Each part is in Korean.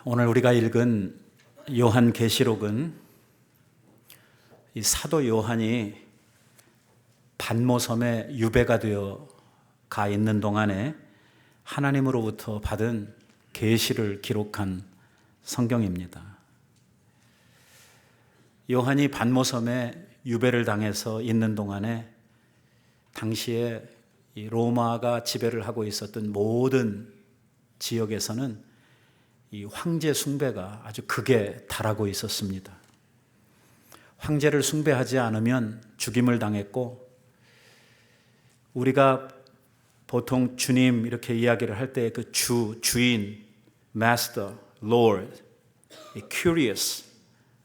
오늘 우리가 읽은 요한계시록은 이 사도 요한이 pat모섬에 유배가 되어 가 있는 동안에 하나님으로부터 받은 계시를 기록한 성경입니다. 요한이 pat모섬에 유배를 당해서 있는 동안에 당시에 이 로마가 지배를 하고 있었던 모든 지역에서는 이 황제 숭배가 아주 극에 달하고 있었습니다. 황제를 숭배하지 않으면 죽임을 당했고, 우리가 보통 주님 이렇게 이야기를 할 때 그 주인, master, lord, curious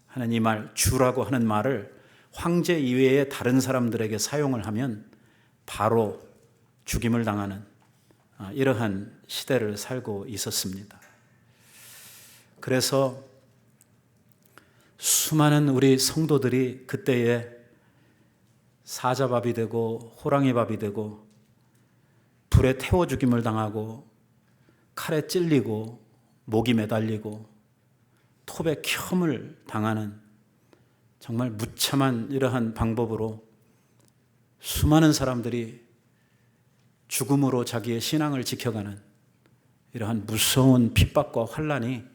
하는 이 말, 주라고 하는 말을 황제 이외의 다른 사람들에게 사용을 하면 바로 죽임을 당하는 이러한 시대를 살고 있었습니다. 그래서 수많은 우리 성도들이 그때에 사자밥이 되고 호랑이밥이 되고 불에 태워 죽임을 당하고 칼에 찔리고 목이 매달리고 톱에 켬을 당하는 정말 무참한 이러한 방법으로 수많은 사람들이 죽음으로 자기의 신앙을 지켜가는 이러한 무서운 핍박과 환난이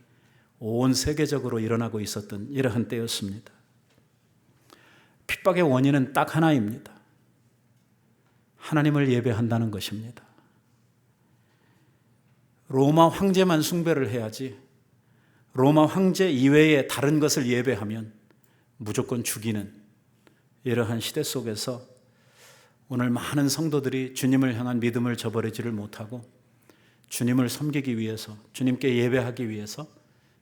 온 세계적으로 일어나고 있었던 이러한 때였습니다. 핍박의 원인은 딱 하나입니다. 하나님을 예배한다는 것입니다. 로마 황제만 숭배를 해야지 로마 황제 이외의 다른 것을 예배하면 무조건 죽이는 이러한 시대 속에서 오늘 많은 성도들이 주님을 향한 믿음을 저버리지를 못하고 주님을 섬기기 위해서, 주님께 예배하기 위해서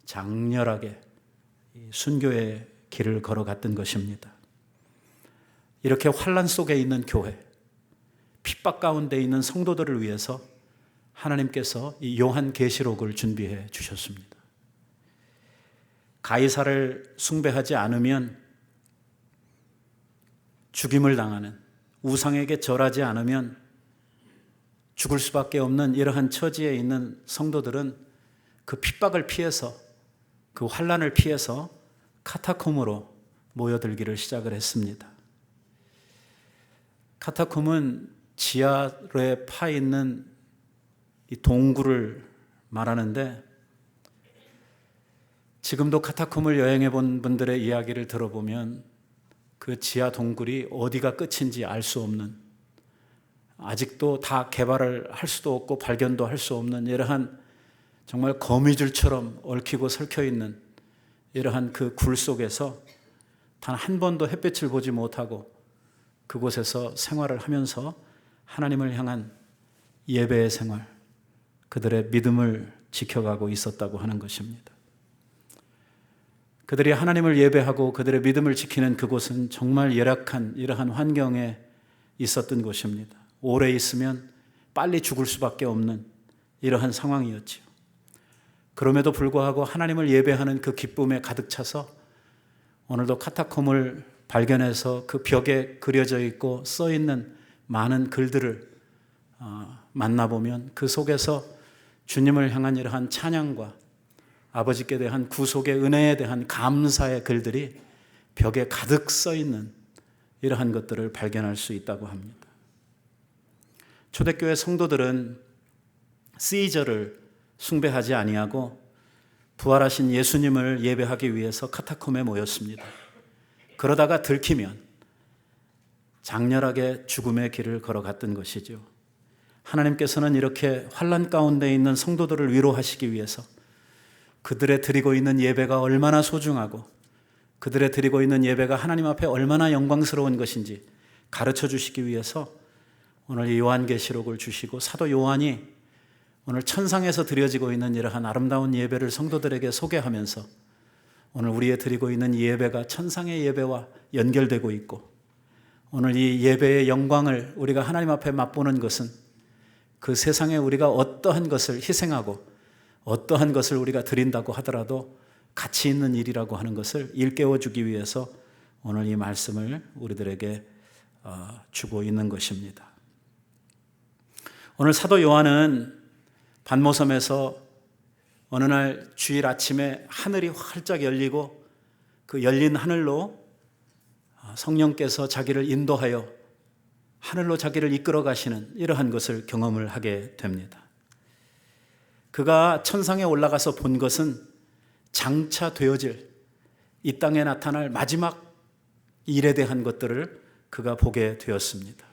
장렬하게 순교의 길을 걸어갔던 것입니다. 이렇게 환난 속에 있는 교회, 핍박 가운데 있는 성도들을 위해서 하나님께서 이 요한계시록을 준비해 주셨습니다. 가이사를 숭배하지 않으면 죽임을 당하는, 우상에게 절하지 않으면 죽을 수밖에 없는 이러한 처지에 있는 성도들은 그 핍박을 피해서, 그 환난을 피해서 카타콤으로 모여들기를 시작을 했습니다. 카타콤은 지하에 파 있는 이 동굴을 말하는데, 지금도 카타콤을 여행해 본 분들의 이야기를 들어보면 그 지하 동굴이 어디가 끝인지 알 수 없는, 아직도 다 개발을 할 수도 없고 발견도 할 수 없는 이러한 정말 거미줄처럼 얽히고 설켜 있는 이러한 그 굴 속에서 단 한 번도 햇빛을 보지 못하고 그곳에서 생활을 하면서 하나님을 향한 예배의 생활, 그들의 믿음을 지켜가고 있었다고 하는 것입니다. 그들이 하나님을 예배하고 그들의 믿음을 지키는 그곳은 정말 열악한 이러한 환경에 있었던 곳입니다. 오래 있으면 빨리 죽을 수밖에 없는 이러한 상황이었지요. 그럼에도 불구하고 하나님을 예배하는 그 기쁨에 가득 차서 오늘도 카타콤을 발견해서 그 벽에 그려져 있고 써 있는 많은 글들을 만나보면 그 속에서 주님을 향한 이러한 찬양과 아버지께 대한 구속의 은혜에 대한 감사의 글들이 벽에 가득 써 있는 이러한 것들을 발견할 수 있다고 합니다. 초대교회 성도들은 시저를 숭배하지 아니하고 부활하신 예수님을 예배하기 위해서 카타콤에 모였습니다. 그러다가 들키면 장렬하게 죽음의 길을 걸어갔던 것이죠. 하나님께서는 이렇게 환난 가운데 있는 성도들을 위로하시기 위해서 그들의 드리고 있는 예배가 얼마나 소중하고 그들의 드리고 있는 예배가 하나님 앞에 얼마나 영광스러운 것인지 가르쳐 주시기 위해서 오늘 이 요한계시록을 주시고 사도 요한이 오늘 천상에서 드려지고 있는 이러한 아름다운 예배를 성도들에게 소개하면서 오늘 우리의 드리고 있는 예배가 천상의 예배와 연결되고 있고, 오늘 이 예배의 영광을 우리가 하나님 앞에 맛보는 것은 그 세상에 우리가 어떠한 것을 희생하고 어떠한 것을 우리가 드린다고 하더라도 가치 있는 일이라고 하는 것을 일깨워 주기 위해서 오늘 이 말씀을 우리들에게 주고 있는 것입니다. 오늘 사도 요한은 pat모섬에서 어느 날 주일 아침에 하늘이 활짝 열리고 그 열린 하늘로 성령께서 자기를 인도하여 하늘로 자기를 이끌어 가시는 이러한 것을 경험을 하게 됩니다. 그가 천상에 올라가서 본 것은 장차 되어질 이 땅에 나타날 마지막 일에 대한 것들을 그가 보게 되었습니다.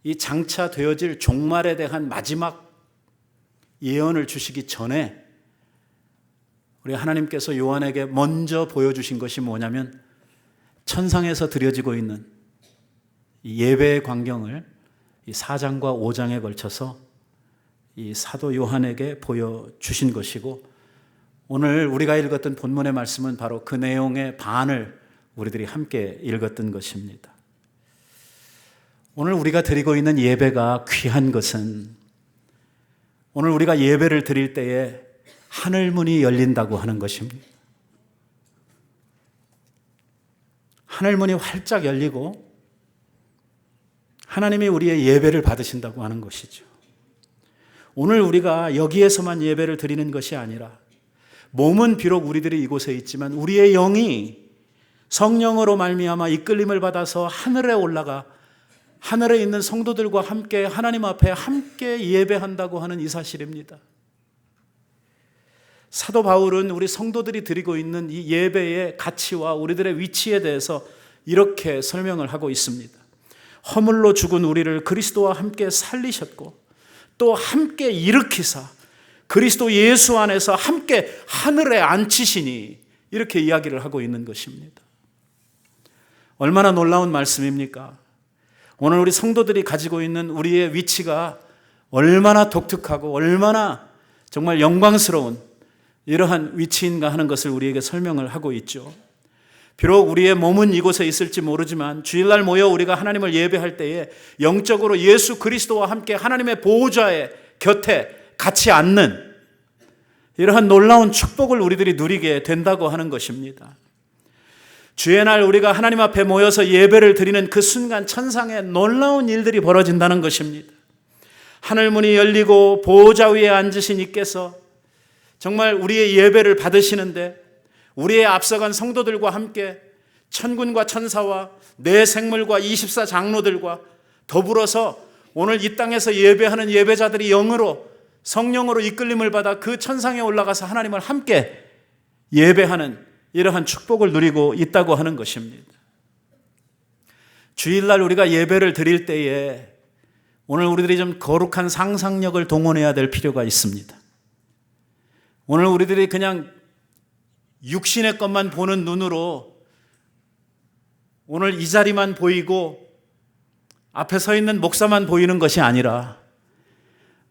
이 장차 되어질 종말에 대한 마지막 예언을 주시기 전에 우리 하나님께서 요한에게 먼저 보여주신 것이 뭐냐면 천상에서 드려지고 있는 이 예배의 광경을 이 4장과 5장에 걸쳐서 이 사도 요한에게 보여주신 것이고, 오늘 우리가 읽었던 본문의 말씀은 바로 그 내용의 반을 우리들이 함께 읽었던 것입니다. 오늘 우리가 드리고 있는 예배가 귀한 것은 오늘 우리가 예배를 드릴 때에 하늘문이 열린다고 하는 것입니다. 하늘문이 활짝 열리고 하나님이 우리의 예배를 받으신다고 하는 것이죠. 오늘 우리가 여기에서만 예배를 드리는 것이 아니라 몸은 비록 우리들이 이곳에 있지만 우리의 영이 성령으로 말미암아 이끌림을 받아서 하늘에 올라가 하늘에 있는 성도들과 함께 하나님 앞에 함께 예배한다고 하는 이 사실입니다. 사도 바울은 우리 성도들이 드리고 있는 이 예배의 가치와 우리들의 위치에 대해서 이렇게 설명을 하고 있습니다. 허물로 죽은 우리를 그리스도와 함께 살리셨고 또 함께 일으키사 그리스도 예수 안에서 함께 하늘에 앉히시니, 이렇게 이야기를 하고 있는 것입니다. 얼마나 놀라운 말씀입니까? 오늘 우리 성도들이 가지고 있는 우리의 위치가 얼마나 독특하고 얼마나 정말 영광스러운 이러한 위치인가 하는 것을 우리에게 설명을 하고 있죠. 비록 우리의 몸은 이곳에 있을지 모르지만 주일날 모여 우리가 하나님을 예배할 때에 영적으로 예수 그리스도와 함께 하나님의 보호자의 곁에 같이 앉는 이러한 놀라운 축복을 우리들이 누리게 된다고 하는 것입니다. 주의 날 우리가 하나님 앞에 모여서 예배를 드리는 그 순간 천상에 놀라운 일들이 벌어진다는 것입니다. 하늘문이 열리고 보호자 위에 앉으신 이께서 정말 우리의 예배를 받으시는데 우리의 앞서간 성도들과 함께 천군과 천사와 내 생물과 24 장로들과 더불어서 오늘 이 땅에서 예배하는 예배자들이 영으로 성령으로 이끌림을 받아 그 천상에 올라가서 하나님을 함께 예배하는 이러한 축복을 누리고 있다고 하는 것입니다. 주일날 우리가 예배를 드릴 때에 오늘 우리들이 좀 거룩한 상상력을 동원해야 될 필요가 있습니다. 오늘 우리들이 그냥 육신의 것만 보는 눈으로 오늘 이 자리만 보이고 앞에 서 있는 목사만 보이는 것이 아니라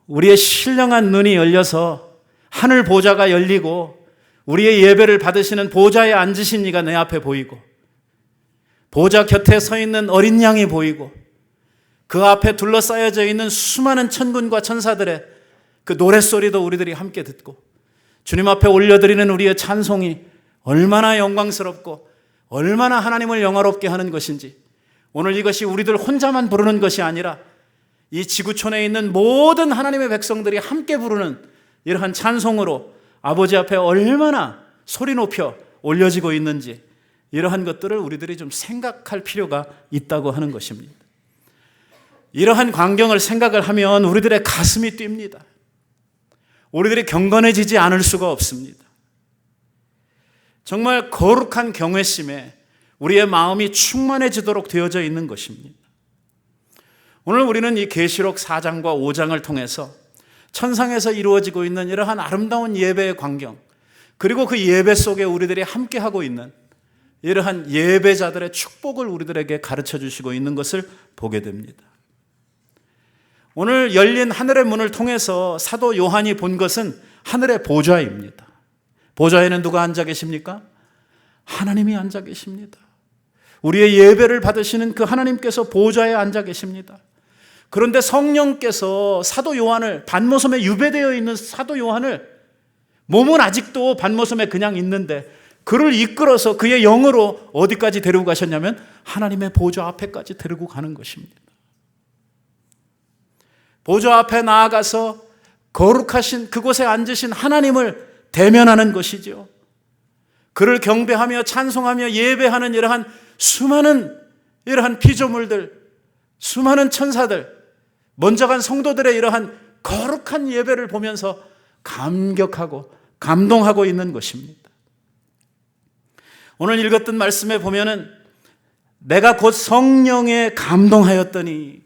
우리의 신령한 눈이 열려서 하늘 보좌가 열리고 우리의 예배를 받으시는 보좌에 앉으신 이가 내 앞에 보이고 보좌 곁에 서 있는 어린 양이 보이고 그 앞에 둘러싸여져 있는 수많은 천군과 천사들의 그 노랫소리도 우리들이 함께 듣고 주님 앞에 올려드리는 우리의 찬송이 얼마나 영광스럽고 얼마나 하나님을 영화롭게 하는 것인지, 오늘 이것이 우리들 혼자만 부르는 것이 아니라 이 지구촌에 있는 모든 하나님의 백성들이 함께 부르는 이러한 찬송으로 아버지 앞에 얼마나 소리 높여 올려지고 있는지, 이러한 것들을 우리들이 좀 생각할 필요가 있다고 하는 것입니다. 이러한 광경을 생각을 하면 우리들의 가슴이 뜁니다. 우리들이 경건해지지 않을 수가 없습니다. 정말 거룩한 경외심에 우리의 마음이 충만해지도록 되어져 있는 것입니다. 오늘 우리는 이 계시록 4장과 5장을 통해서 천상에서 이루어지고 있는 이러한 아름다운 예배의 광경, 그리고 그 예배 속에 우리들이 함께하고 있는 이러한 예배자들의 축복을 우리들에게 가르쳐 주시고 있는 것을 보게 됩니다. 오늘 열린 하늘의 문을 통해서 사도 요한이 본 것은 하늘의 보좌입니다. 보좌에는 누가 앉아 계십니까? 하나님이 앉아 계십니다. 우리의 예배를 받으시는 그 하나님께서 보좌에 앉아 계십니다. 그런데 성령께서 사도 요한을, 반모섬에 유배되어 있는 사도 요한을, 몸은 아직도 반모섬에 그냥 있는데 그를 이끌어서 그의 영으로 어디까지 데리고 가셨냐면 하나님의 보좌 앞에까지 데리고 가는 것입니다. 보좌 앞에 나아가서 거룩하신 그곳에 앉으신 하나님을 대면하는 것이죠. 그를 경배하며 찬송하며 예배하는 이러한 수많은 이러한 피조물들, 수많은 천사들, 먼저 간 성도들의 이러한 거룩한 예배를 보면서 감격하고 감동하고 있는 것입니다. 오늘 읽었던 말씀에 보면은 내가 곧 성령에 감동하였더니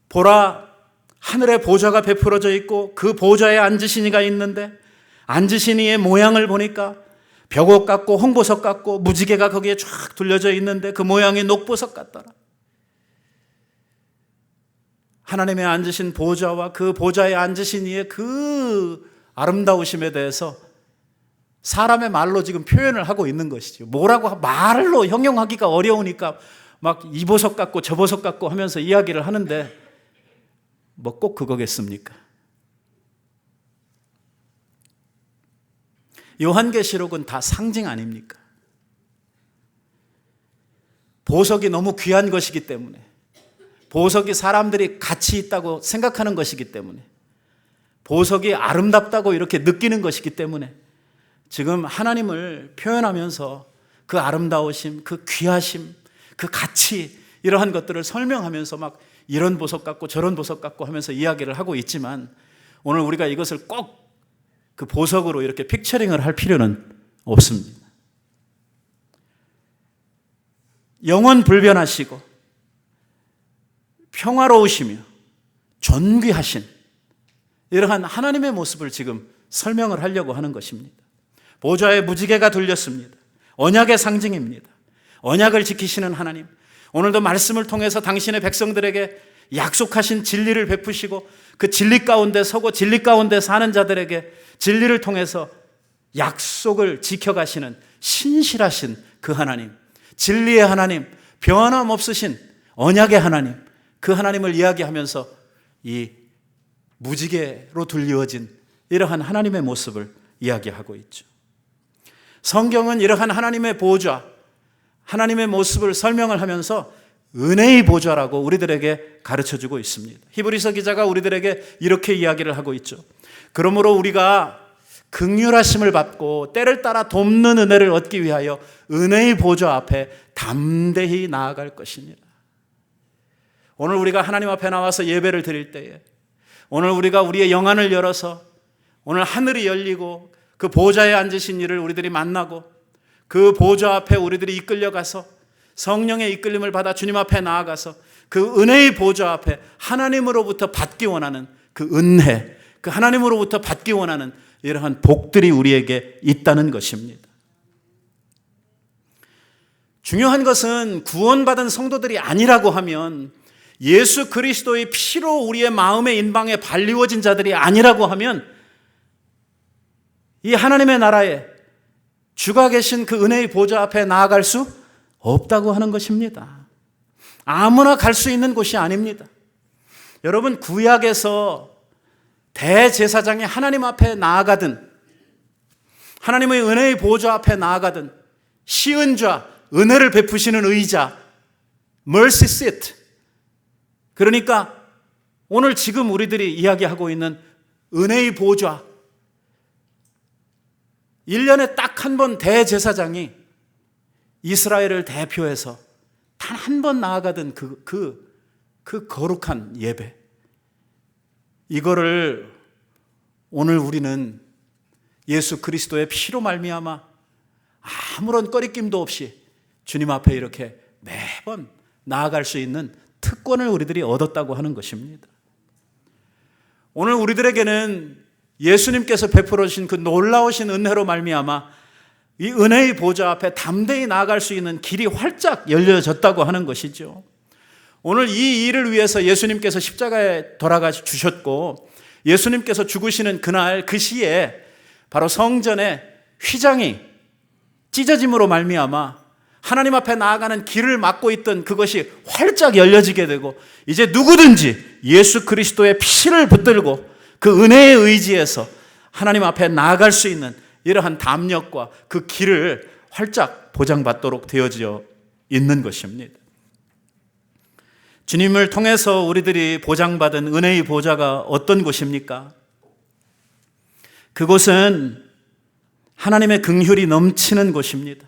보라, 하늘에 보좌가 베풀어져 있고 그 보좌에 앉으신 이가 있는데 앉으신 이의 모양을 보니까 벽옥 같고 홍보석 같고 무지개가 거기에 쫙 둘려져 있는데 그 모양이 녹보석 같더라. 하나님의 앉으신 보좌와 그 보좌에 앉으신 이의 그 아름다우심에 대해서 사람의 말로 지금 표현을 하고 있는 것이죠. 뭐라고 말로 형용하기가 어려우니까 막 이 보석 같고 저 보석 같고 하면서 이야기를 하는데 뭐 꼭 그거겠습니까? 요한계시록은 다 상징 아닙니까? 보석이 너무 귀한 것이기 때문에, 보석이 사람들이 가치 있다고 생각하는 것이기 때문에, 보석이 아름답다고 이렇게 느끼는 것이기 때문에 지금 하나님을 표현하면서 그 아름다우심, 그 귀하심, 그 가치, 이러한 것들을 설명하면서 막 이런 보석 같고 저런 보석 같고 하면서 이야기를 하고 있지만, 오늘 우리가 이것을 꼭 그 보석으로 이렇게 픽처링을 할 필요는 없습니다. 영원 불변하시고 평화로우시며 존귀하신 이러한 하나님의 모습을 지금 설명을 하려고 하는 것입니다. 보좌에 무지개가 둘렸습니다. 언약의 상징입니다. 언약을 지키시는 하나님, 오늘도 말씀을 통해서 당신의 백성들에게 약속하신 진리를 베푸시고 그 진리 가운데 서고 진리 가운데 사는 자들에게 진리를 통해서 약속을 지켜가시는 신실하신 그 하나님, 진리의 하나님, 변함없으신 언약의 하나님, 그 하나님을 이야기하면서 이 무지개로 둘리어진 이러한 하나님의 모습을 이야기하고 있죠. 성경은 이러한 하나님의 보좌, 하나님의 모습을 설명을 하면서 은혜의 보좌라고 우리들에게 가르쳐주고 있습니다. 히브리서 기자가 우리들에게 이렇게 이야기를 하고 있죠. 그러므로 우리가 긍휼하심을 받고 때를 따라 돕는 은혜를 얻기 위하여 은혜의 보좌 앞에 담대히 나아갈 것이니라. 오늘 우리가 하나님 앞에 나와서 예배를 드릴 때에, 오늘 우리가 우리의 영안을 열어서 오늘 하늘이 열리고 그 보좌에 앉으신 이를 우리들이 만나고 그 보좌 앞에 우리들이 이끌려가서 성령의 이끌림을 받아 주님 앞에 나아가서 그 은혜의 보좌 앞에 하나님으로부터 받기 원하는 그 은혜, 그 하나님으로부터 받기 원하는 이러한 복들이 우리에게 있다는 것입니다. 중요한 것은 구원받은 성도들이 아니라고 하면, 예수 그리스도의 피로 우리의 마음의 인방에 발리워진 자들이 아니라고 하면 이 하나님의 나라에 주가 계신 그 은혜의 보좌 앞에 나아갈 수 없다고 하는 것입니다. 아무나 갈 수 있는 곳이 아닙니다. 여러분, 구약에서 대제사장이 하나님 앞에 나아가든 하나님의 은혜의 보좌 앞에 나아가든 시은 자, 은혜를 베푸시는 의자, mercy seat, 그러니까 오늘 지금 우리들이 이야기하고 있는 은혜의 보좌, 1년에 딱 한 번 대제사장이 이스라엘을 대표해서 단 한 번 나아가던 그 거룩한 예배, 이거를 오늘 우리는 예수 그리스도의 피로 말미암아 아무런 꺼리낌도 없이 주님 앞에 이렇게 매번 나아갈 수 있는 특권을 우리들이 얻었다고 하는 것입니다. 오늘 우리들에게는 예수님께서 베풀어 주신 그 놀라우신 은혜로 말미암아 이 은혜의 보좌 앞에 담대히 나아갈 수 있는 길이 활짝 열려졌다고 하는 것이죠. 오늘 이 일을 위해서 예수님께서 십자가에 돌아가 주셨고, 예수님께서 죽으시는 그날 그 시에 바로 성전의 휘장이 찢어짐으로 말미암아 하나님 앞에 나아가는 길을 막고 있던 그것이 활짝 열려지게 되고, 이제 누구든지 예수 그리스도의 피를 붙들고 그 은혜의 의지에서 하나님 앞에 나아갈 수 있는 이러한 담력과 그 길을 활짝 보장받도록 되어져 있는 것입니다. 주님을 통해서 우리들이 보장받은 은혜의 보좌가 어떤 곳입니까? 그곳은 하나님의 긍휼이 넘치는 곳입니다.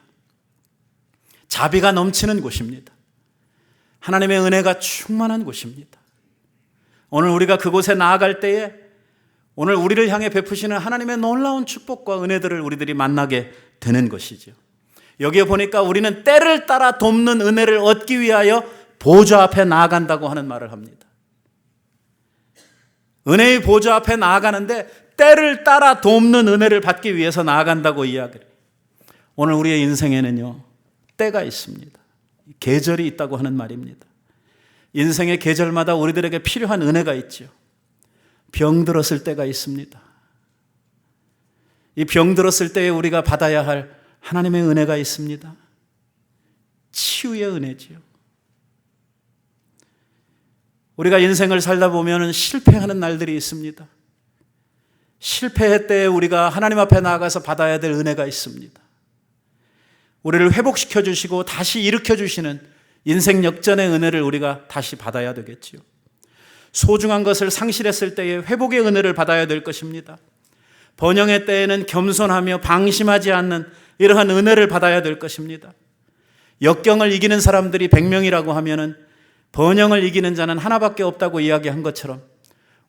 자비가 넘치는 곳입니다. 하나님의 은혜가 충만한 곳입니다. 오늘 우리가 그곳에 나아갈 때에 오늘 우리를 향해 베푸시는 하나님의 놀라운 축복과 은혜들을 우리들이 만나게 되는 것이죠. 여기에 보니까 우리는 때를 따라 돕는 은혜를 얻기 위하여 보좌 앞에 나아간다고 하는 말을 합니다. 은혜의 보좌 앞에 나아가는데 때를 따라 돕는 은혜를 받기 위해서 나아간다고 이야기를 해요. 오늘 우리의 인생에는요, 때가 있습니다. 계절이 있다고 하는 말입니다. 인생의 계절마다 우리들에게 필요한 은혜가 있죠. 병들었을 때가 있습니다. 이 병들었을 때에 우리가 받아야 할 하나님의 은혜가 있습니다. 치유의 은혜지요. 우리가 인생을 살다 보면 실패하는 날들이 있습니다. 실패할 때 우리가 하나님 앞에 나아가서 받아야 될 은혜가 있습니다. 우리를 회복시켜 주시고 다시 일으켜 주시는 인생 역전의 은혜를 우리가 다시 받아야 되겠지요. 소중한 것을 상실했을 때에 회복의 은혜를 받아야 될 것입니다. 번영의 때에는 겸손하며 방심하지 않는 이러한 은혜를 받아야 될 것입니다. 역경을 이기는 사람들이 100명이라고 하면은 번영을 이기는 자는 하나밖에 없다고 이야기한 것처럼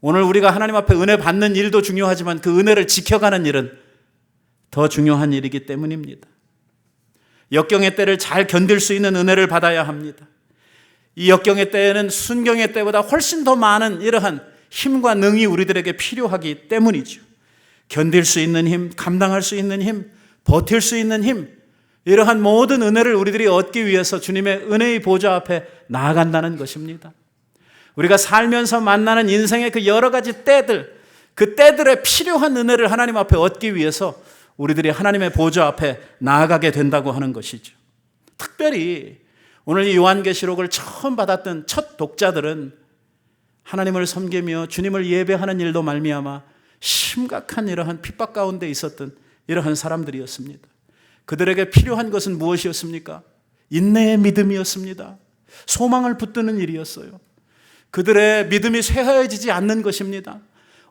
오늘 우리가 하나님 앞에 은혜 받는 일도 중요하지만 그 은혜를 지켜가는 일은 더 중요한 일이기 때문입니다. 역경의 때를 잘 견딜 수 있는 은혜를 받아야 합니다. 이 역경의 때에는 순경의 때보다 훨씬 더 많은 이러한 힘과 능이 우리들에게 필요하기 때문이죠. 견딜 수 있는 힘, 감당할 수 있는 힘, 버틸 수 있는 힘, 이러한 모든 은혜를 우리들이 얻기 위해서 주님의 은혜의 보좌 앞에 나아간다는 것입니다. 우리가 살면서 만나는 인생의 그 여러 가지 때들, 그 때들에 필요한 은혜를 하나님 앞에 얻기 위해서 우리들이 하나님의 보좌 앞에 나아가게 된다고 하는 것이죠. 특별히 오늘 이 요한계시록을 처음 받았던 첫 독자들은 하나님을 섬기며 주님을 예배하는 일도 말미암아 심각한 이러한 핍박 가운데 있었던 이러한 사람들이었습니다. 그들에게 필요한 것은 무엇이었습니까? 인내의 믿음이었습니다. 소망을 붙드는 일이었어요. 그들의 믿음이 쇠하여지지 않는 것입니다.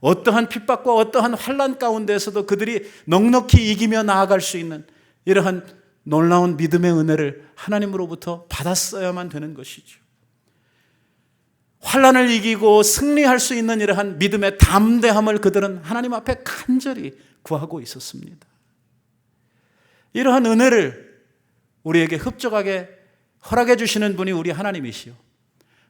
어떠한 핍박과 어떠한 환난 가운데에서도 그들이 넉넉히 이기며 나아갈 수 있는 이러한 놀라운 믿음의 은혜를 하나님으로부터 받았어야만 되는 것이죠. 환난을 이기고 승리할 수 있는 이러한 믿음의 담대함을 그들은 하나님 앞에 간절히 구하고 있었습니다. 이러한 은혜를 우리에게 흡족하게 허락해 주시는 분이 우리 하나님이시요,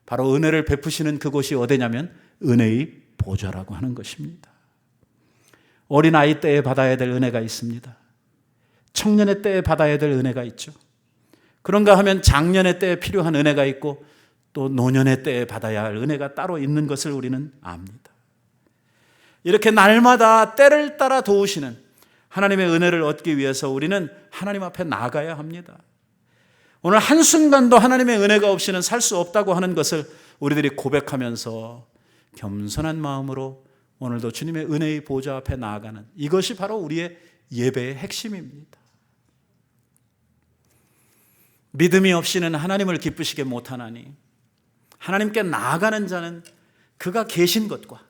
바로 은혜를 베푸시는 그곳이 어디냐면 은혜의 보좌라고 하는 것입니다. 어린아이 때에 받아야 될 은혜가 있습니다. 청년의 때에 받아야 될 은혜가 있죠. 그런가 하면 장년의 때에 필요한 은혜가 있고 또 노년의 때에 받아야 할 은혜가 따로 있는 것을 우리는 압니다. 이렇게 날마다 때를 따라 도우시는 하나님의 은혜를 얻기 위해서 우리는 하나님 앞에 나아가야 합니다. 오늘 한순간도 하나님의 은혜가 없이는 살 수 없다고 하는 것을 우리들이 고백하면서 겸손한 마음으로 오늘도 주님의 은혜의 보좌 앞에 나아가는 이것이 바로 우리의 예배의 핵심입니다. 믿음이 없이는 하나님을 기쁘시게 못하나니 하나님께 나아가는 자는 그가 계신 것과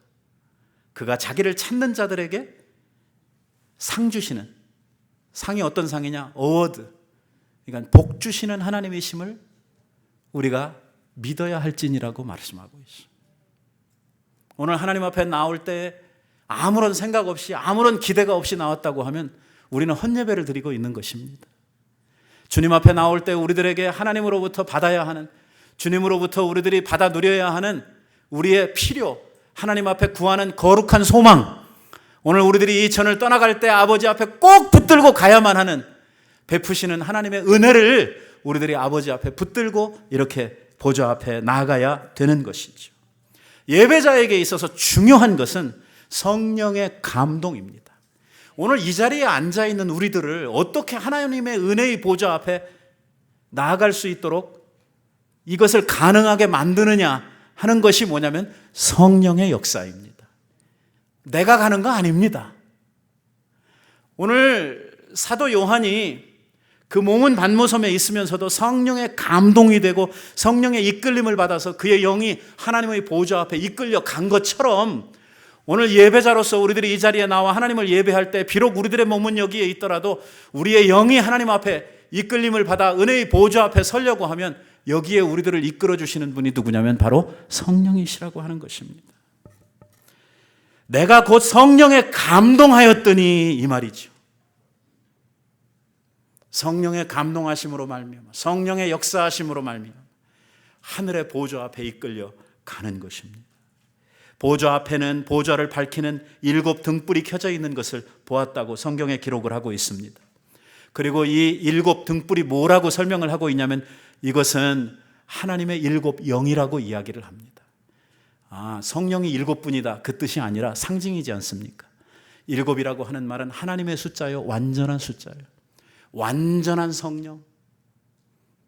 그가 자기를 찾는 자들에게 상 주시는, 상이 어떤 상이냐? 어워드, 그러니까 복 주시는 하나님이심을 우리가 믿어야 할지니라고 말씀하고 있습니다. 오늘 하나님 앞에 나올 때 아무런 생각 없이 아무런 기대가 없이 나왔다고 하면 우리는 헛예배를 드리고 있는 것입니다. 주님 앞에 나올 때 우리들에게 하나님으로부터 받아야 하는, 주님으로부터 우리들이 받아 누려야 하는 우리의 필요, 하나님 앞에 구하는 거룩한 소망, 오늘 우리들이 이 전을 떠나갈 때 아버지 앞에 꼭 붙들고 가야만 하는 베푸시는 하나님의 은혜를 우리들이 아버지 앞에 붙들고 이렇게 보좌 앞에 나아가야 되는 것이죠. 예배자에게 있어서 중요한 것은 성령의 감동입니다. 오늘 이 자리에 앉아있는 우리들을 어떻게 하나님의 은혜의 보좌 앞에 나아갈 수 있도록 이것을 가능하게 만드느냐 하는 것이 뭐냐면 성령의 역사입니다. 내가 가는 거 아닙니다. 오늘 사도 요한이 그 몸은 반모섬에 있으면서도 성령의 감동이 되고 성령의 이끌림을 받아서 그의 영이 하나님의 보좌 앞에 이끌려 간 것처럼 오늘 예배자로서 우리들이 이 자리에 나와 하나님을 예배할 때 비록 우리들의 몸은 여기에 있더라도 우리의 영이 하나님 앞에 이끌림을 받아 은혜의 보좌 앞에 서려고 하면 여기에 우리들을 이끌어 주시는 분이 누구냐면 바로 성령이시라고 하는 것입니다. 내가 곧 성령에 감동하였더니 이 말이죠. 성령의 감동하심으로 말미암아 성령의 역사하심으로 말미암아 하늘의 보좌 앞에 이끌려 가는 것입니다. 보좌 앞에는 보좌를 밝히는 7 등불이 켜져 있는 것을 보았다고 성경에 기록을 하고 있습니다. 그리고 이 7 등불이 뭐라고 설명을 하고 있냐면 이것은 하나님의 7 영이라고 이야기를 합니다. 성령이 7분이다 그 뜻이 아니라 상징이지 않습니까? 7이라고 하는 말은 하나님의 숫자요, 완전한 숫자요. 완전한 성령,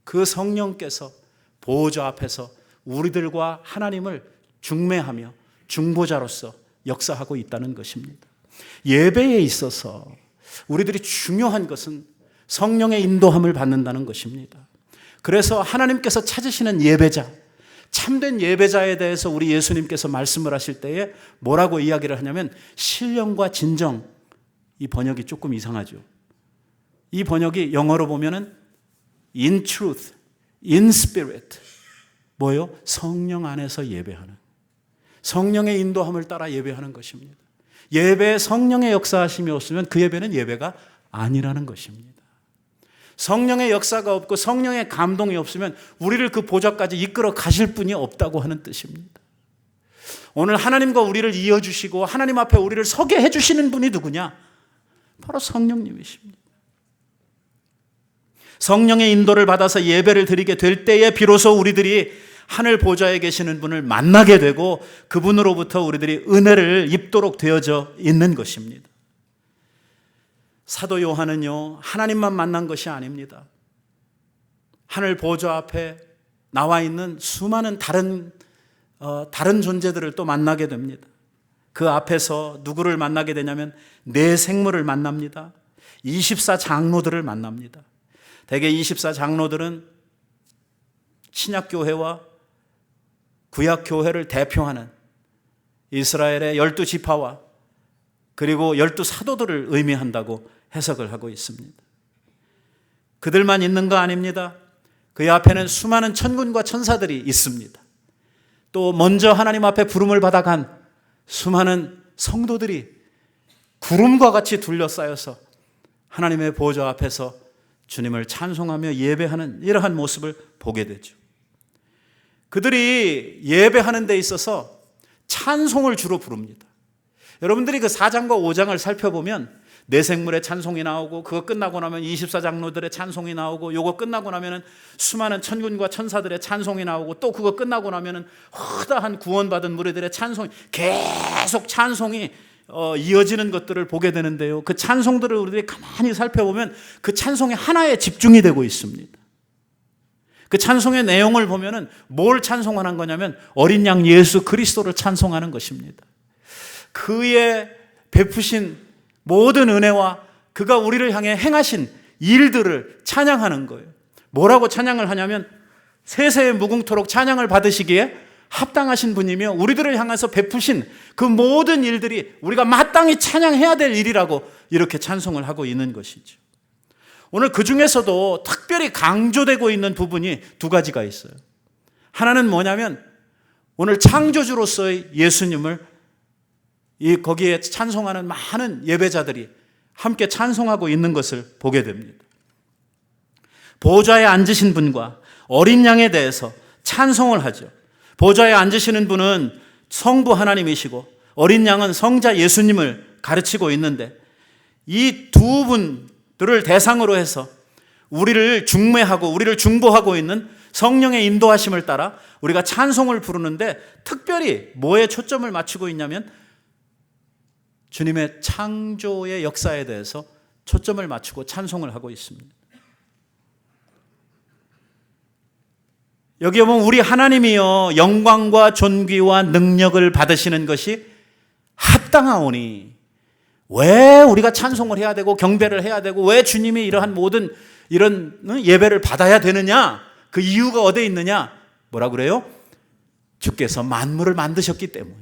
그 성령께서 보좌 앞에서 우리들과 하나님을 중매하며 중보자로서 역사하고 있다는 것입니다. 예배에 있어서 우리들이 중요한 것은 성령의 인도함을 받는다는 것입니다. 그래서 하나님께서 찾으시는 예배자, 참된 예배자에 대해서 우리 예수님께서 말씀을 하실 때에 뭐라고 이야기를 하냐면 신령과 진정, 이 번역이 조금 이상하죠. 이 번역이 영어로 보면은 in truth, in spirit, 뭐요? 성령 안에서 예배하는, 성령의 인도함을 따라 예배하는 것입니다. 예배에 성령의 역사하심이 없으면 그 예배는 예배가 아니라는 것입니다. 성령의 역사가 없고 성령의 감동이 없으면 우리를 그 보좌까지 이끌어 가실 분이 없다고 하는 뜻입니다. 오늘 하나님과 우리를 이어주시고 하나님 앞에 우리를 서게 해주시는 분이 누구냐? 바로 성령님이십니다. 성령의 인도를 받아서 예배를 드리게 될 때에 비로소 우리들이 하늘 보좌에 계시는 분을 만나게 되고 그분으로부터 우리들이 은혜를 입도록 되어져 있는 것입니다. 사도 요한은요, 하나님만 만난 것이 아닙니다. 하늘 보좌 앞에 나와 있는 수많은 다른 존재들을 또 만나게 됩니다. 그 앞에서 누구를 만나게 되냐면 내 생물을 만납니다. 24장로들을 만납니다. 대개 24장로들은 신약교회와 구약교회를 대표하는 이스라엘의 12지파와 그리고 12사도들을 의미한다고 해석을 하고 있습니다. 그들만 있는 거 아닙니다. 그 앞에는 수많은 천군과 천사들이 있습니다. 또 먼저 하나님 앞에 부름을 받아간 수많은 성도들이 구름과 같이 둘러싸여서 하나님의 보좌 앞에서 주님을 찬송하며 예배하는 이러한 모습을 보게 되죠. 그들이 예배하는 데 있어서 찬송을 주로 부릅니다. 여러분들이 그 4장과 5장을 살펴보면 내 생물의 찬송이 나오고 그거 끝나고 나면 24장로들의 찬송이 나오고 요거 끝나고 나면은 수많은 천군과 천사들의 찬송이 나오고 또 그거 끝나고 나면은 허다한 구원받은 무리들의 찬송이 계속 찬송이 이어지는 것들을 보게 되는데요. 그 찬송들을 우리들이 가만히 살펴보면 그 찬송에 하나에 집중이 되고 있습니다. 그 찬송의 내용을 보면은 뭘 찬송하는 거냐면 어린 양 예수 그리스도를 찬송하는 것입니다. 그의 베푸신 모든 은혜와 그가 우리를 향해 행하신 일들을 찬양하는 거예요. 뭐라고 찬양을 하냐면 세세에 무궁토록 찬양을 받으시기에 합당하신 분이며 우리들을 향해서 베푸신 그 모든 일들이 우리가 마땅히 찬양해야 될 일이라고 이렇게 찬송을 하고 있는 것이죠. 오늘 그 중에서도 특별히 강조되고 있는 부분이 2가지가 있어요. 하나는 뭐냐면 오늘 창조주로서의 예수님을 거기에 찬송하는 많은 예배자들이 함께 찬송하고 있는 것을 보게 됩니다. 보좌에 앉으신 분과 어린 양에 대해서 찬송을 하죠. 보좌에 앉으시는 분은 성부 하나님이시고 어린 양은 성자 예수님을 가르치고 있는데 이 2분들을 대상으로 해서 우리를 중매하고 우리를 중보하고 있는 성령의 인도하심을 따라 우리가 찬송을 부르는데 특별히 뭐에 초점을 맞추고 있냐면 주님의 창조의 역사에 대해서 초점을 맞추고 찬송을 하고 있습니다. 여기 보면 우리 하나님이여 영광과 존귀와 능력을 받으시는 것이 합당하오니 왜 우리가 찬송을 해야 되고 경배를 해야 되고 왜 주님이 이러한 모든 이런 예배를 받아야 되느냐? 그 이유가 어디에 있느냐? 뭐라 그래요? 주께서 만물을 만드셨기 때문에.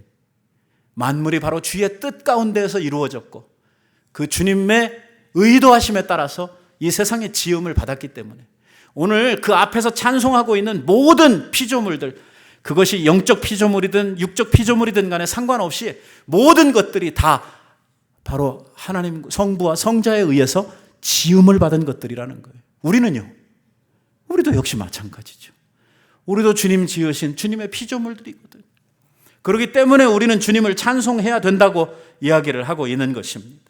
만물이 바로 주의 뜻 가운데에서 이루어졌고 그 주님의 의도하심에 따라서 이 세상의 지음을 받았기 때문에 오늘 그 앞에서 찬송하고 있는 모든 피조물들, 그것이 영적 피조물이든 육적 피조물이든 간에 상관없이 모든 것들이 다 바로 하나님 성부와 성자에 의해서 지음을 받은 것들이라는 거예요. 우리는요? 우리도 역시 마찬가지죠. 우리도 주님 지으신 주님의 피조물들이거든요. 그렇기 때문에 우리는 주님을 찬송해야 된다고 이야기를 하고 있는 것입니다.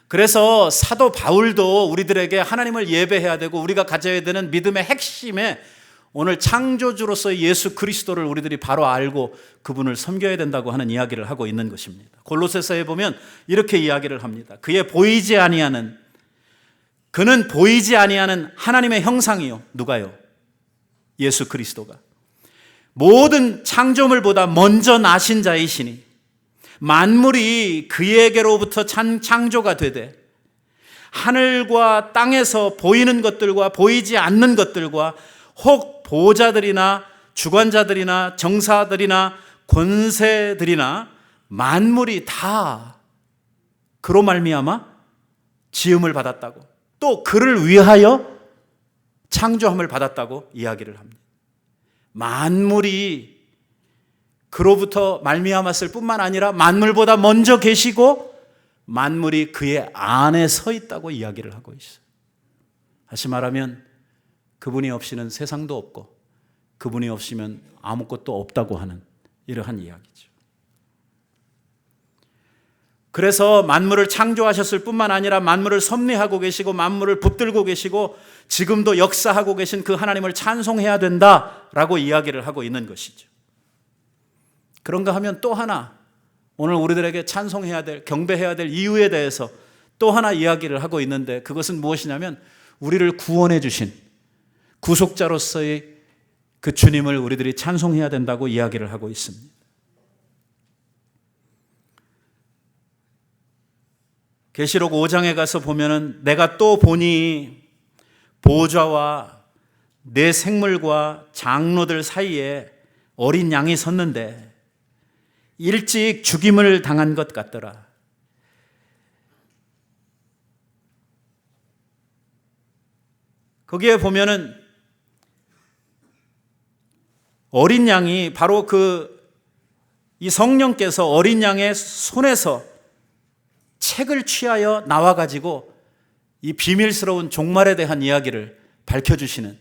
그래서 사도 바울도 우리들에게 하나님을 예배해야 되고 우리가 가져야 되는 믿음의 핵심에 오늘 창조주로서의 예수 그리스도를 우리들이 바로 알고 그분을 섬겨야 된다고 하는 이야기를 하고 있는 것입니다. 골로새서에 보면 이렇게 이야기를 합니다. 그는 보이지 아니하는 하나님의 형상이요. 누가요? 예수 그리스도가 모든 창조물보다 먼저 나신 자이시니 만물이 그에게로부터 창조가 되되 하늘과 땅에서 보이는 것들과 보이지 않는 것들과 혹 보좌들이나 주관자들이나 정사들이나 권세들이나 만물이 다 그로 말미암아 지음을 받았다고, 또 그를 위하여 창조함을 받았다고 이야기를 합니다. 만물이 그로부터 말미암았을 뿐만 아니라 만물보다 먼저 계시고 만물이 그의 안에 서 있다고 이야기를 하고 있어요. 다시 말하면 그분이 없이는 세상도 없고 그분이 없이면 아무것도 없다고 하는 이러한 이야기죠. 그래서 만물을 창조하셨을 뿐만 아니라 만물을 섭리하고 계시고 만물을 붙들고 계시고 지금도 역사하고 계신 그 하나님을 찬송해야 된다라고 이야기를 하고 있는 것이죠. 그런가 하면 또 하나 오늘 우리들에게 찬송해야 될, 경배해야 될 이유에 대해서 또 하나 이야기를 하고 있는데 그것은 무엇이냐면 우리를 구원해 주신 구속자로서의 그 주님을 우리들이 찬송해야 된다고 이야기를 하고 있습니다. 계시록 5장에 가서 보면은 내가 또 보니 보좌와 내 생물과 장로들 사이에 어린 양이 섰는데 일찍 죽임을 당한 것 같더라. 거기에 보면은 어린 양이 바로 이 성령께서 어린 양의 손에서 책을 취하여 나와가지고 이 비밀스러운 종말에 대한 이야기를 밝혀주시는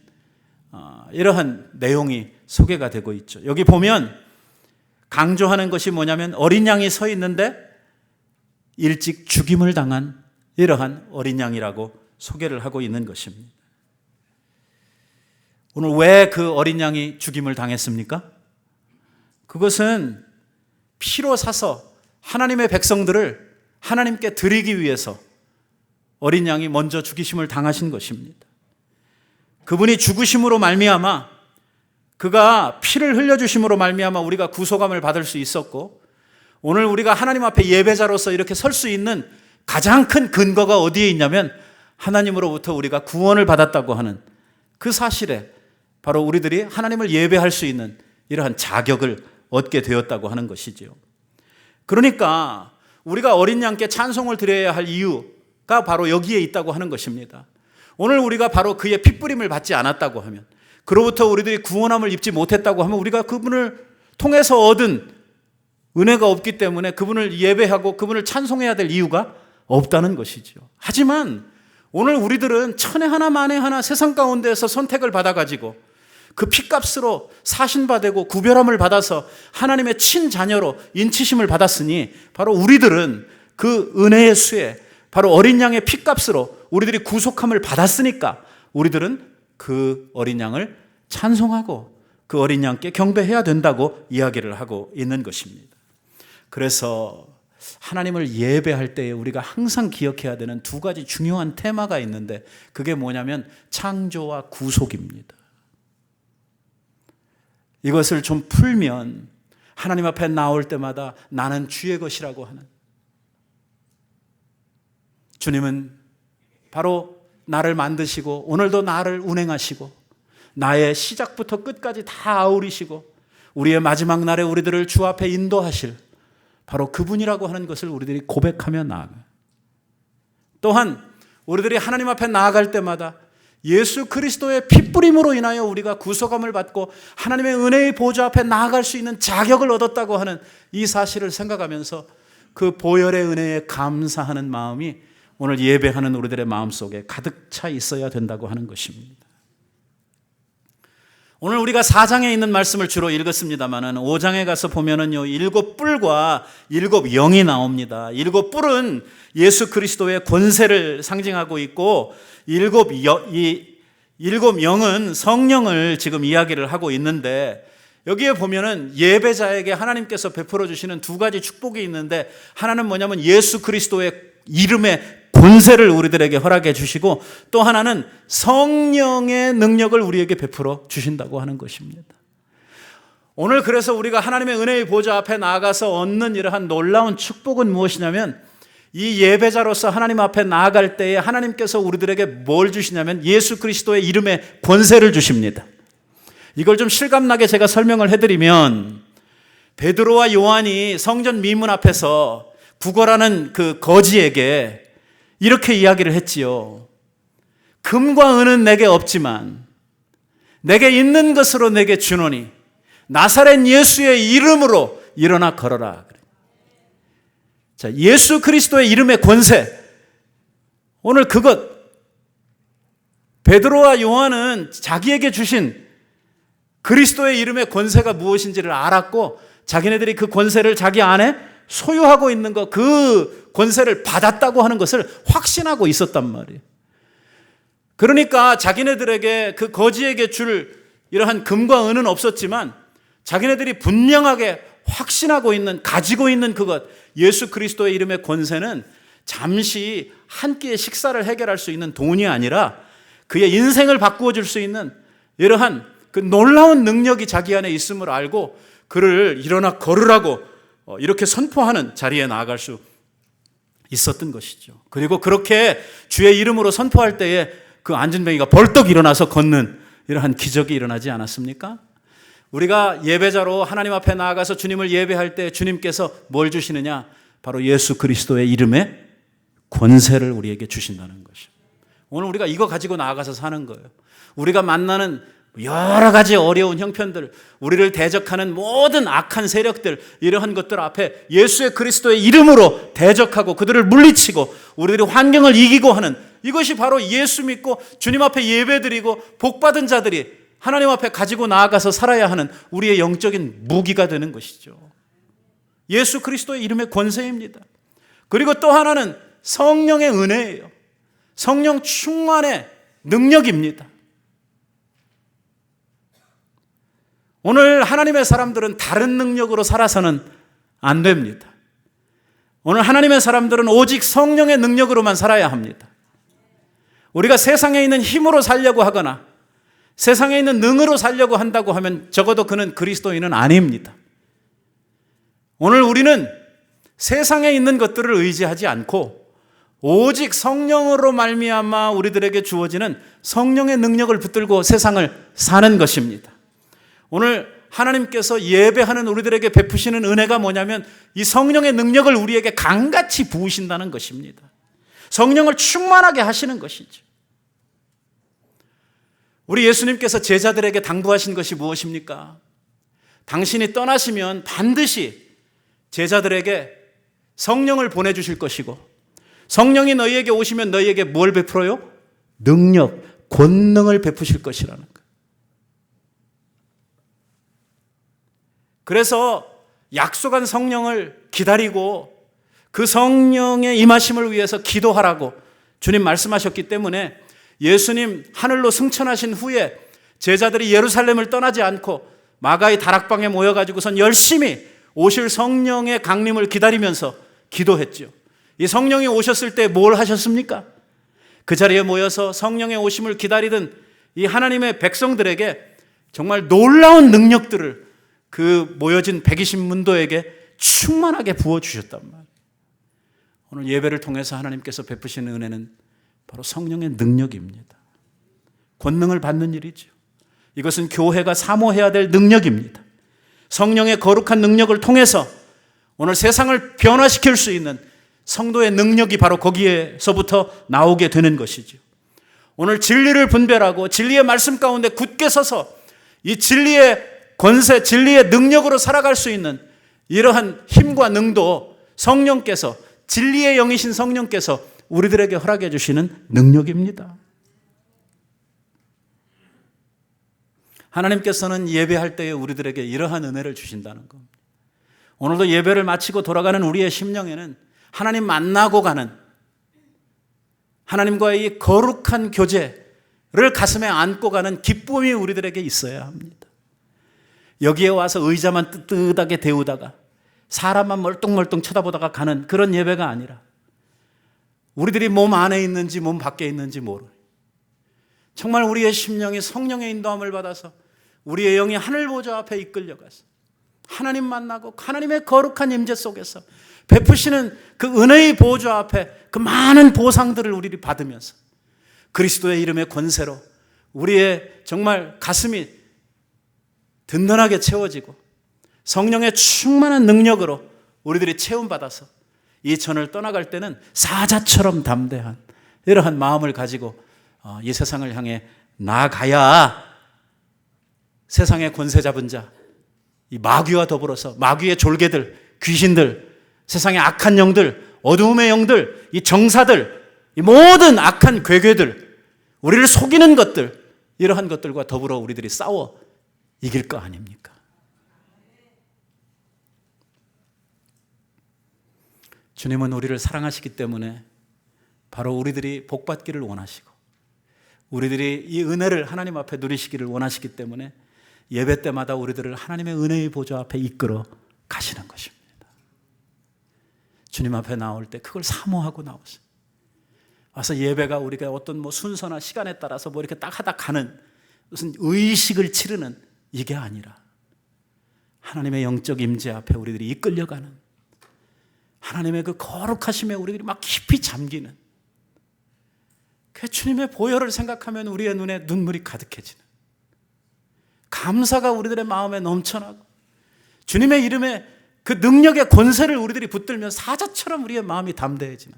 이러한 내용이 소개가 되고 있죠. 여기 보면 강조하는 것이 뭐냐면 어린 양이 서 있는데 일찍 죽임을 당한 이러한 어린 양이라고 소개를 하고 있는 것입니다. 오늘 왜 그 어린 양이 죽임을 당했습니까? 그것은 피로 사서 하나님의 백성들을 하나님께 드리기 위해서 어린 양이 먼저 죽이심을 당하신 것입니다. 그분이 죽으심으로 말미암아 그가 피를 흘려주심으로 말미암아 우리가 구속함을 받을 수 있었고 오늘 우리가 하나님 앞에 예배자로서 이렇게 설 수 있는 가장 큰 근거가 어디에 있냐면 하나님으로부터 우리가 구원을 받았다고 하는 그 사실에 바로 우리들이 하나님을 예배할 수 있는 이러한 자격을 얻게 되었다고 하는 것이지요. 그러니까 우리가 어린 양께 찬송을 드려야 할 이유가 바로 여기에 있다고 하는 것입니다. 오늘 우리가 바로 그의 핏부림을 받지 않았다고 하면, 그로부터 우리들이 구원함을 입지 못했다고 하면 우리가 그분을 통해서 얻은 은혜가 없기 때문에 그분을 예배하고 그분을 찬송해야 될 이유가 없다는 것이죠. 하지만 오늘 우리들은 천에 하나 만에 하나 세상 가운데에서 선택을 받아가지고 그 핏값으로 사신받고 구별함을 받아서 하나님의 친자녀로 인치심을 받았으니 바로 우리들은 그 은혜의 수에 바로 어린 양의 핏값으로 우리들이 구속함을 받았으니까 우리들은 그 어린 양을 찬송하고 그 어린 양께 경배해야 된다고 이야기를 하고 있는 것입니다. 그래서 하나님을 예배할 때에 우리가 항상 기억해야 되는 두 가지 중요한 테마가 있는데 그게 뭐냐면 창조와 구속입니다. 이것을 좀 풀면 하나님 앞에 나올 때마다 나는 주의 것이라고 하는, 주님은 바로 나를 만드시고 오늘도 나를 운행하시고 나의 시작부터 끝까지 다 아우리시고 우리의 마지막 날에 우리들을 주 앞에 인도하실 바로 그분이라고 하는 것을 우리들이 고백하며 나아가요. 또한 우리들이 하나님 앞에 나아갈 때마다 예수 그리스도의 핏부림으로 인하여 우리가 구속함을 받고 하나님의 은혜의 보좌 앞에 나아갈 수 있는 자격을 얻었다고 하는 이 사실을 생각하면서 그 보혈의 은혜에 감사하는 마음이 오늘 예배하는 우리들의 마음속에 가득 차 있어야 된다고 하는 것입니다. 오늘 우리가 4장에 있는 말씀을 주로 읽었습니다만 5장에 가서 보면은요 7뿔과 7영이 나옵니다. 7뿔은 예수 그리스도의 권세를 상징하고 있고 7영은 성령을 지금 이야기를 하고 있는데 여기에 보면은 예배자에게 하나님께서 베풀어 주시는 두 가지 축복이 있는데 하나는 뭐냐면 예수 그리스도의 이름의 권세를 우리들에게 허락해 주시고 또 하나는 성령의 능력을 우리에게 베풀어 주신다고 하는 것입니다. 오늘 그래서 우리가 하나님의 은혜의 보좌 앞에 나아가서 얻는 이러한 놀라운 축복은 무엇이냐면 이 예배자로서 하나님 앞에 나아갈 때에 하나님께서 우리들에게 뭘 주시냐면 예수 그리스도의 이름의 권세를 주십니다. 이걸 좀 실감나게 제가 설명을 해드리면 베드로와 요한이 성전 미문 앞에서 구걸하는 그 거지에게 이렇게 이야기를 했지요. 금과 은은 내게 없지만 내게 있는 것으로 내게 주노니 나사렛 예수의 이름으로 일어나 걸어라. 자, 예수 그리스도의 이름의 권세. 오늘 그것 베드로와 요한은 자기에게 주신 그리스도의 이름의 권세가 무엇인지를 알았고 자기네들이 그 권세를 자기 안에 소유하고 있는 것, 그 권세를 받았다고 하는 것을 확신하고 있었단 말이에요. 그러니까 자기네들에게 그 거지에게 줄 이러한 금과 은은 없었지만 자기네들이 분명하게 확신하고 있는, 가지고 있는 그것, 예수 그리스도의 이름의 권세는 잠시 한 끼의 식사를 해결할 수 있는 돈이 아니라 그의 인생을 바꾸어 줄 수 있는 이러한 그 놀라운 능력이 자기 안에 있음을 알고 그를 일어나 걸으라고 이렇게 선포하는 자리에 나아갈 수 있었던 것이죠. 그리고 그렇게 주의 이름으로 선포할 때에 그 안진뱅이가 벌떡 일어나서 걷는 이러한 기적이 일어나지 않았습니까? 우리가 예배자로 하나님 앞에 나아가서 주님을 예배할 때 주님께서 뭘 주시느냐? 바로 예수 그리스도의 이름의 권세를 우리에게 주신다는 것이죠. 오늘 우리가 이거 가지고 나아가서 사는 거예요. 우리가 만나는 여러 가지 어려운 형편들, 우리를 대적하는 모든 악한 세력들, 이러한 것들 앞에 예수의 그리스도의 이름으로 대적하고 그들을 물리치고 우리들이 환경을 이기고 하는 이것이 바로 예수 믿고 주님 앞에 예배드리고 복받은 자들이 하나님 앞에 가지고 나아가서 살아야 하는 우리의 영적인 무기가 되는 것이죠. 예수 그리스도의 이름의 권세입니다. 그리고 또 하나는 성령의 은혜예요. 성령 충만의 능력입니다. 오늘 하나님의 사람들은 다른 능력으로 살아서는 안 됩니다. 오늘 하나님의 사람들은 오직 성령의 능력으로만 살아야 합니다. 우리가 세상에 있는 힘으로 살려고 하거나 세상에 있는 능으로 살려고 한다고 하면 적어도 그는 그리스도인은 아닙니다. 오늘 우리는 세상에 있는 것들을 의지하지 않고 오직 성령으로 말미암아 우리들에게 주어지는 성령의 능력을 붙들고 세상을 사는 것입니다. 오늘 하나님께서 예배하는 우리들에게 베푸시는 은혜가 뭐냐면 이 성령의 능력을 우리에게 강같이 부으신다는 것입니다. 성령을 충만하게 하시는 것이죠. 우리 예수님께서 제자들에게 당부하신 것이 무엇입니까? 당신이 떠나시면 반드시 제자들에게 성령을 보내주실 것이고 성령이 너희에게 오시면 너희에게 뭘 베풀어요? 능력, 권능을 베푸실 것이라는 거예요. 그래서 약속한 성령을 기다리고 그 성령의 임하심을 위해서 기도하라고 주님 말씀하셨기 때문에 예수님 하늘로 승천하신 후에 제자들이 예루살렘을 떠나지 않고 마가의 다락방에 모여가지고선 열심히 오실 성령의 강림을 기다리면서 기도했죠. 이 성령이 오셨을 때 뭘 하셨습니까? 그 자리에 모여서 성령의 오심을 기다리던 이 하나님의 백성들에게 정말 놀라운 능력들을 그 모여진 120문도에게 충만하게 부어주셨단 말이에요. 오늘 예배를 통해서 하나님께서 베푸시는 은혜는 바로 성령의 능력입니다. 권능을 받는 일이죠. 이것은 교회가 사모해야 될 능력입니다. 성령의 거룩한 능력을 통해서 오늘 세상을 변화시킬 수 있는 성도의 능력이 바로 거기에서부터 나오게 되는 것이죠. 오늘 진리를 분별하고 진리의 말씀 가운데 굳게 서서 이 진리의 권세, 진리의 능력으로 살아갈 수 있는 이러한 힘과 능도 성령께서, 진리의 영이신 성령께서 우리들에게 허락해 주시는 능력입니다. 하나님께서는 예배할 때에 우리들에게 이러한 은혜를 주신다는 겁니다. 오늘도 예배를 마치고 돌아가는 우리의 심령에는 하나님 만나고 가는 하나님과의 이 거룩한 교제를 가슴에 안고 가는 기쁨이 우리들에게 있어야 합니다. 여기에 와서 의자만 뜨뜻하게 데우다가 사람만 멀뚱멀뚱 쳐다보다가 가는 그런 예배가 아니라 우리들이 몸 안에 있는지 몸 밖에 있는지 모르는, 정말 우리의 심령이 성령의 인도함을 받아서 우리의 영이 하늘 보좌 앞에 이끌려가서 하나님 만나고 하나님의 거룩한 임재 속에서 베푸시는 그 은혜의 보좌 앞에 그 많은 보상들을 우리들이 받으면서 그리스도의 이름의 권세로 우리의 정말 가슴이 든든하게 채워지고 성령의 충만한 능력으로 우리들이 채움받아서 이 천을 떠나갈 때는 사자처럼 담대한 이러한 마음을 가지고 이 세상을 향해 나아가야 세상의 권세 잡은 자, 이 마귀와 더불어서 마귀의 졸개들, 귀신들, 세상의 악한 영들, 어두움의 영들, 이 정사들, 이 모든 악한 괴괴들, 우리를 속이는 것들, 이러한 것들과 더불어 우리들이 싸워 이길 거 아닙니까? 주님은 우리를 사랑하시기 때문에 바로 우리들이 복받기를 원하시고 우리들이 이 은혜를 하나님 앞에 누리시기를 원하시기 때문에 예배 때마다 우리들을 하나님의 은혜의 보좌 앞에 이끌어 가시는 것입니다. 주님 앞에 나올 때 그걸 사모하고 나오세요. 와서 예배가 우리가 어떤 순서나 시간에 따라서 이렇게 딱 하다 가는 무슨 의식을 치르는 이게 아니라 하나님의 영적 임재 앞에 우리들이 이끌려가는 하나님의 그 거룩하심에 우리들이 막 깊이 잠기는 그 주님의 보혈을 생각하면 우리의 눈에 눈물이 가득해지는 감사가 우리들의 마음에 넘쳐나고 주님의 이름에 그 능력의 권세를 우리들이 붙들면 사자처럼 우리의 마음이 담대해지는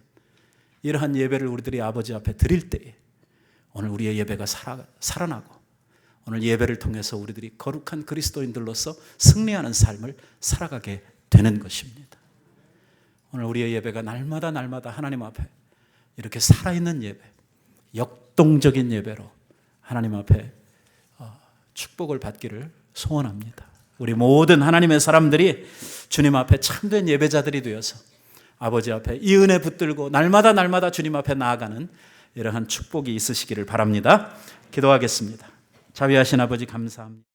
이러한 예배를 우리들이 아버지 앞에 드릴 때에 오늘 우리의 예배가 살아나고 오늘 예배를 통해서 우리들이 거룩한 그리스도인들로서 승리하는 삶을 살아가게 되는 것입니다. 오늘 우리의 예배가 날마다 하나님 앞에 이렇게 살아있는 예배, 역동적인 예배로 하나님 앞에 축복을 받기를 소원합니다. 우리 모든 하나님의 사람들이 주님 앞에 참된 예배자들이 되어서 아버지 앞에 이 은혜 붙들고 날마다 주님 앞에 나아가는 이러한 축복이 있으시기를 바랍니다. 기도하겠습니다. 자비하신 아버지 감사합니다.